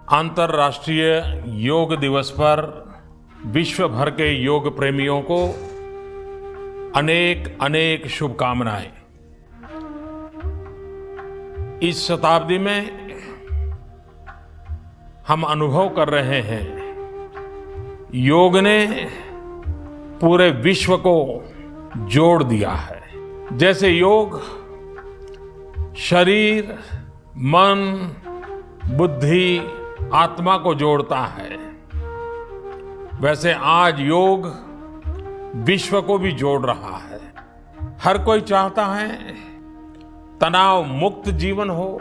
अंतर्राष्ट्रीय योग दिवस पर विश्व भर के योग प्रेमियों को अनेक अनेक शुभकामनाएं। इस शताब्दी में हम अनुभव कर रहे हैं, योग ने पूरे विश्व को जोड़ दिया है। जैसे योग शरीर, मन, बुद्धि, आत्मा को जोड़ता है, वैसे आज योग विश्व को भी जोड़ रहा है। हर कोई चाहता है तनाव मुक्त जीवन हो,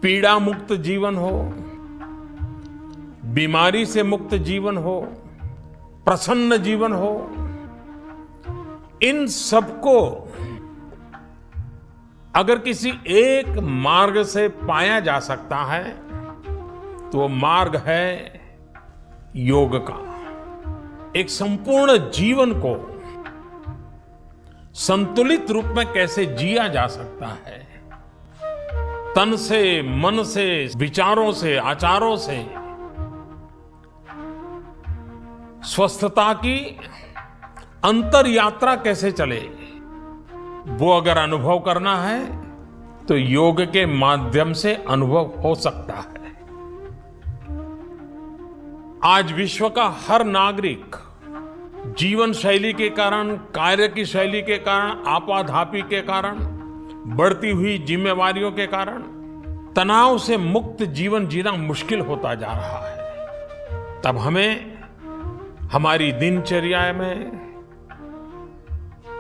पीड़ा मुक्त जीवन हो, बीमारी से मुक्त जीवन हो, प्रसन्न जीवन हो। इन सबको अगर किसी एक मार्ग से पाया जा सकता है तो वो मार्ग है योग का। एक संपूर्ण जीवन को संतुलित रूप में कैसे जिया जा सकता है, तन से, मन से, विचारों से, आचारों से स्वस्थता की अंतर यात्रा कैसे चले, वो अगर अनुभव करना है तो योग के माध्यम से अनुभव हो सकता है। आज विश्व का हर नागरिक जीवन शैली के कारण, कार्य की शैली के कारण, आपाधापी के कारण, बढ़ती हुई जिम्मेवारियों के कारण तनाव से मुक्त जीवन जीना मुश्किल होता जा रहा है। तब हमें हमारी दिनचर्या में,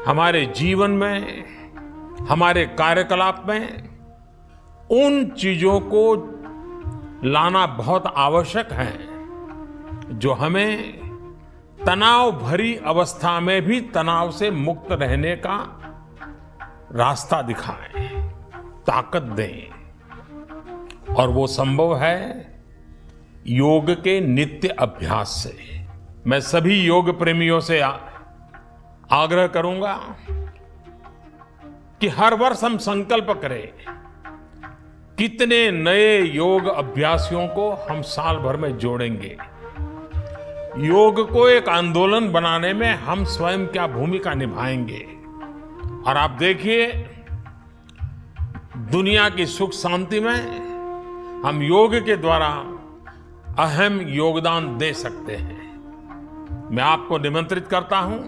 हमारे जीवन में, हमारे कार्यकलाप में उन चीजों को लाना बहुत आवश्यक है जो हमें तनाव भरी अवस्था में भी तनाव से मुक्त रहने का रास्ता दिखाएं, ताकत दें। और वो संभव है योग के नित्य अभ्यास से। मैं सभी योग प्रेमियों से आग्रह करूंगा कि हर वर्ष हम संकल्प करें कितने नए योग अभ्यासियों को हम साल भर में जोड़ेंगे। योग को एक आंदोलन बनाने में हम स्वयं क्या भूमिका निभाएंगे। और आप देखिए, दुनिया की सुख शांति में हम योग के द्वारा अहम योगदान दे सकते हैं। मैं आपको निमंत्रित करता हूं,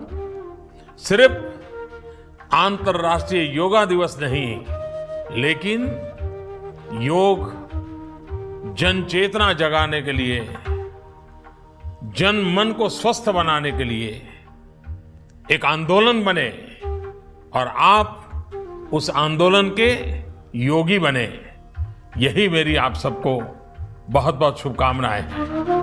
सिर्फ अंतर्राष्ट्रीय योगा दिवस नहीं, लेकिन योग जन चेतना जगाने के लिए, जन मन को स्वस्थ बनाने के लिए एक आंदोलन बने और आप उस आंदोलन के योगी बने। यही मेरी आप सबको बहुत बहुत शुभकामनाएं हैं।